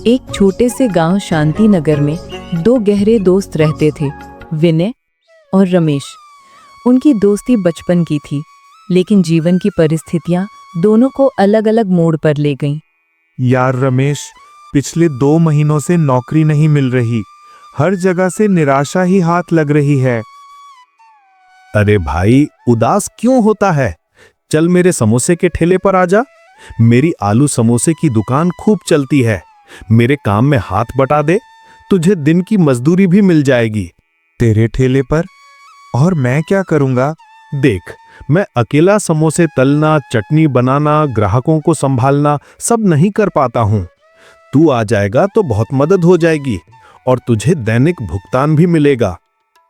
एक छोटे से गांव शांति नगर में दो गहरे दोस्त रहते थे, विनय और रमेश। उनकी दोस्ती बचपन की थी, लेकिन जीवन की परिस्थितियां दोनों को अलग अलग मोड़ पर ले गईं। यार रमेश, पिछले 2 महीनों से नौकरी नहीं मिल रही। हर जगह से निराशा ही हाथ लग रही है। अरे भाई, उदास क्यों होता है? चल मेरे समोसे के ठेले पर आजा। मेरी आलू समोसे की दुकान खूब चलती है। मेरे काम में हाथ बटा दे, तुझे दिन की मजदूरी भी मिल जाएगी। तेरे ठेले पर? और मैं क्या करूंगा? देख, मैं अकेला समोसे तलना, चटनी बनाना, ग्राहकों को संभालना सब नहीं कर पाता हूं। तू आ जाएगा तो बहुत मदद हो जाएगी और तुझे दैनिक भुगतान भी मिलेगा।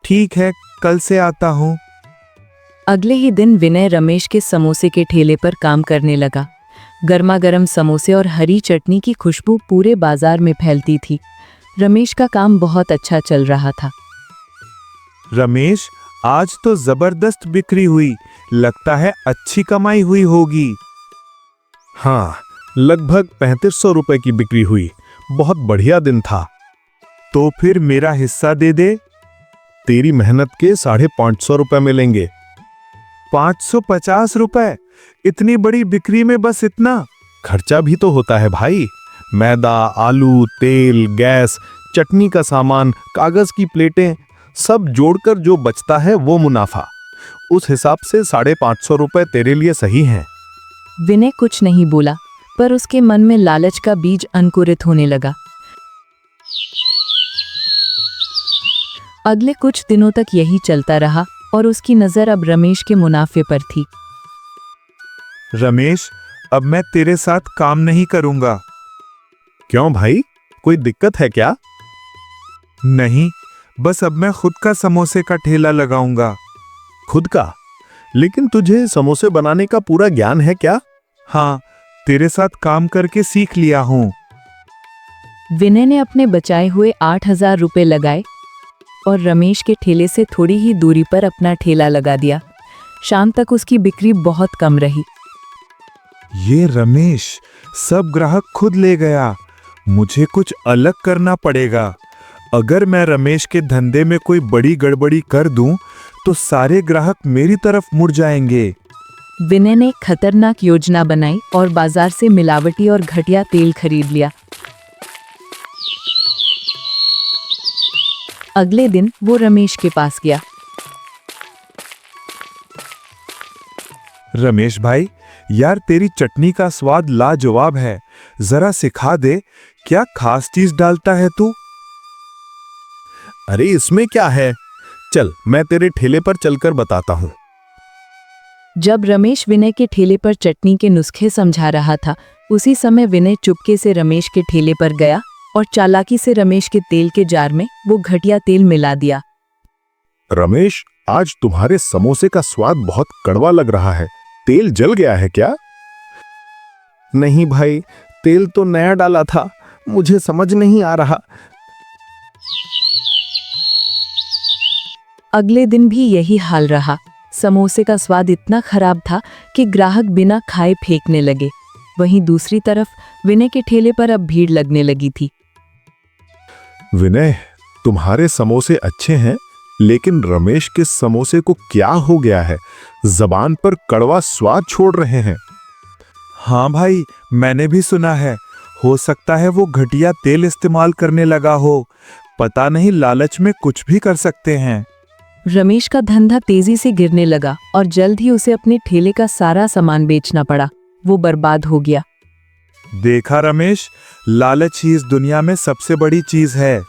ठीक है, कल से आता हूं। अगले ही दिन विनय रमेश के समोसे के ठेले पर काम करने लगा। गर्मा गर्म समोसे और हरी चटनी की खुशबू पूरे बाजार में फैलती थी। रमेश का काम बहुत अच्छा चल रहा था। रमेश, आज तो जबरदस्त बिक्री हुई। लगता है अच्छी कमाई हुई होगी। हाँ, लगभग 3500 रुपए की बिक्री हुई। बहुत बढ़िया दिन था। तो फिर मेरा हिस्सा दे दे। तेरी मेहनत के 550 रुपए मिलेंगे। 550 रुपए? इतनी बड़ी बिक्री में बस इतना? खर्चा भी तो होता है भाई। मैदा, आलू, तेल, गैस, चटनी का सामान, कागज की प्लेटें, सब जोड़कर जो बचता है वो मुनाफा। उस हिसाब से 550 रुपए तेरे लिए सही हैं। विनय कुछ नहीं बोला, पर उसके मन में लालच का बीज अंकुरित होने लगा। अगले कुछ दिनों तक यही चलता रहा और उसकी नजर अब रमेश के मुनाफे पर थी। रमेश, अब मैं तेरे साथ काम नहीं करूंगा। क्यों भाई, कोई दिक्कत है क्या? नहीं, बस अब मैं खुद का समोसे का ठेला लगाऊंगा। खुद का? लेकिन तुझे समोसे बनाने का पूरा ज्ञान है क्या? हाँ, तेरे साथ काम करके सीख लिया हूं। विनय ने अपने बचाए हुए 8000 रुपए लगाए और रमेश के ठेले से थोड़ी ही दूरी पर अपना ठेला लगा दिया। शाम तक उसकी बिक्री बहुत कम रही। ये रमेश सब ग्राहक खुद ले गया। मुझे कुछ अलग करना पड़ेगा। अगर मैं रमेश के धंधे में कोई बड़ी गड़बड़ी कर दूं, तो सारे ग्राहक मेरी तरफ मुड़ जाएंगे। विनय ने एक खतरनाक योजना बनाई और बाजार से मिलावटी और घटिया तेल खरीद लिया। अगले दिन वो रमेश के पास गया। रमेश भाई, यार तेरी चटनी का स्वाद लाजवाब है। जरा सिखा दे, क्या खास चीज डालता है तू? अरे इसमें क्या है, चल मैं तेरे ठेले पर चलकर बताता हूँ। जब रमेश विनय के ठेले पर चटनी के नुस्खे समझा रहा था, उसी समय विनय चुपके से रमेश के ठेले पर गया और चालाकी से रमेश के तेल के जार में वो घटिया तेल मिला दिया। रमेश, आज तुम्हारे समोसे का स्वाद बहुत कड़वा लग रहा है। तेल जल गया है क्या? नहीं भाई, तेल तो नया डाला था, मुझे समझ नहीं आ रहा। अगले दिन भी यही हाल रहा। समोसे का स्वाद इतना खराब था कि ग्राहक बिना खाए फेंकने लगे। वहीं दूसरी तरफ विनय के ठेले पर अब भीड़ लगने लगी थी। विनय, तुम्हारे समोसे अच्छे हैं, लेकिन रमेश के समोसे को क्या हो गया है? जबान पर कड़वा स्वाद छोड़ रहे हैं। हाँ भाई, मैंने भी सुना है। हो सकता है वो घटिया तेल इस्तेमाल करने लगा हो। पता नहीं, लालच में कुछ भी कर सकते हैं। रमेश का धंधा तेजी से गिरने लगा और जल्द ही उसे अपने ठेले का सारा सामान बेचना पड़ा। वो बर्बाद हो गया। देखा रमेश, लालच ही इस दुनिया में सबसे बड़ी चीज है।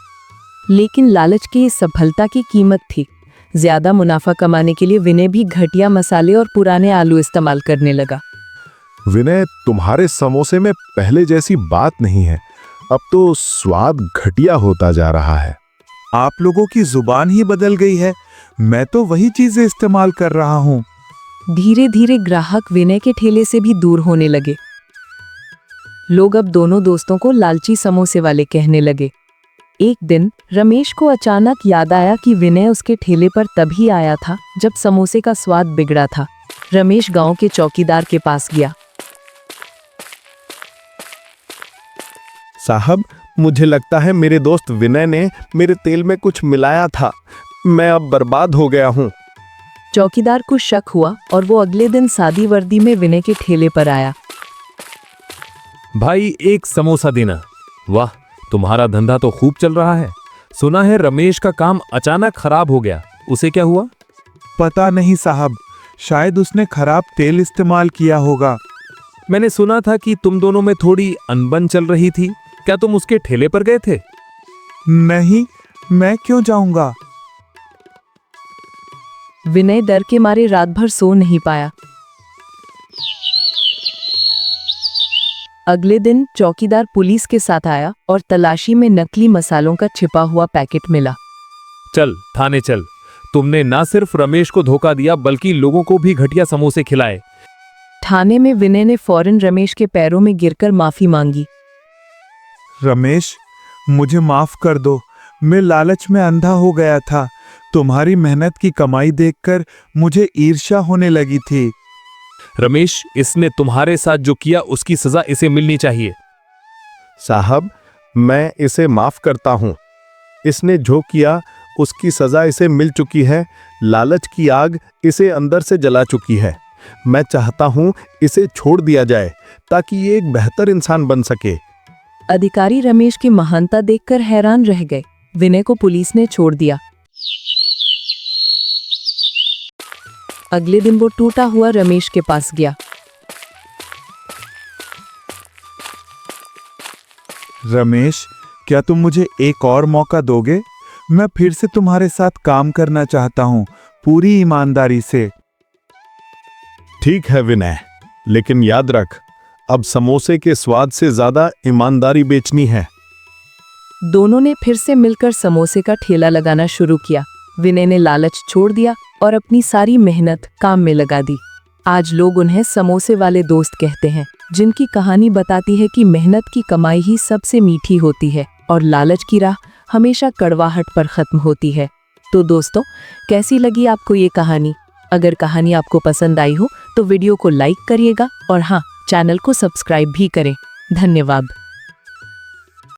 लेकिन लालच की इस सफलता की कीमत थी। ज्यादा मुनाफा कमाने के लिए विनय भी घटिया मसाले और पुराने आलू इस्तेमाल करने लगा। विनय, तुम्हारे समोसे में पहले जैसी बात नहीं है। अब तो स्वाद घटिया होता जा रहा है। आप लोगों की जुबान ही बदल गई है। मैं तो वही चीजें इस्तेमाल कर रहा हूँ। धीरे धीरे ग्राहक विनय के ठेले से भी दूर होने लगे। लोग अब दोनों दोस्तों को लालची समोसे वाले कहने लगे। एक दिन रमेश को अचानक याद आया कि विनय उसके ठेले पर तभी आया था जब समोसे का स्वाद बिगड़ा था। रमेश गांव के चौकीदार के पास गया। साहब, मुझे लगता है मेरे दोस्त विनय ने मेरे तेल में कुछ मिलाया था। मैं अब बर्बाद हो गया हूँ। चौकीदार को शक हुआ और वो अगले दिन सादी वर्दी में विनय के ठेले पर आया। भाई एक समोसा देना। वाह, तुम्हारा धंधा तो खूब चल रहा है। सुना है रमेश का काम अचानक खराब हो गया, उसे क्या हुआ? पता नहीं साहब, शायद उसने खराब तेल इस्तेमाल किया होगा। मैंने सुना था कि तुम दोनों में थोड़ी अनबन चल रही थी। क्या तुम उसके ठेले पर गए थे? नहीं, मैं क्यों जाऊंगा। विनय डर के मारे रात भर सो नहीं पाया। अगले दिन चौकीदार पुलिस के साथ आया और तलाशी में नकली मसालों का छिपा हुआ पैकेट मिला। चल थाने चल। तुमने ना सिर्फ रमेश को धोखा दिया बल्कि लोगों को भी घटिया समोसे खिलाए। थाने में विनय ने फौरन रमेश के पैरों में गिरकर माफी मांगी। रमेश, मुझे माफ कर दो। मैं लालच में अंधा हो गया था। तुम्हारी मेहनत की कमाई देखकर मुझे ईर्ष्या होने लगी थी। रमेश, इसने तुम्हारे साथ जो किया उसकी सजा इसे मिलनी चाहिए। साहब, मैं इसे माफ करता हूँ। इसने जो किया उसकी सजा इसे मिल चुकी है। लालच की आग इसे अंदर से जला चुकी है। मैं चाहता हूँ इसे छोड़ दिया जाए ताकि ये एक बेहतर इंसान बन सके। अधिकारी रमेश की महानता देखकर हैरान रह गए। विनय को पुलिस ने छोड़ दिया। अगले दिन वो टूटा हुआ रमेश के पास गया। रमेश, क्या तुम मुझे एक और मौका दोगे? मैं फिर से तुम्हारे साथ काम करना चाहता हूँ, पूरी ईमानदारी से। ठीक है विनय, लेकिन याद रख, अब समोसे के स्वाद से ज्यादा ईमानदारी बेचनी है। दोनों ने फिर से मिलकर समोसे का ठेला लगाना शुरू किया। विनय ने लालच छोड़ दिया और अपनी सारी मेहनत काम में लगा दी। आज लोग उन्हें समोसे वाले दोस्त कहते हैं, जिनकी कहानी बताती है कि मेहनत की कमाई ही सबसे मीठी होती है और लालच की राह हमेशा कड़वाहट पर खत्म होती है। तो दोस्तों, कैसी लगी आपको ये कहानी? अगर कहानी आपको पसंद आई हो तो वीडियो को लाइक करिएगा और हाँ, चैनल को सब्सक्राइब भी करें। धन्यवाद।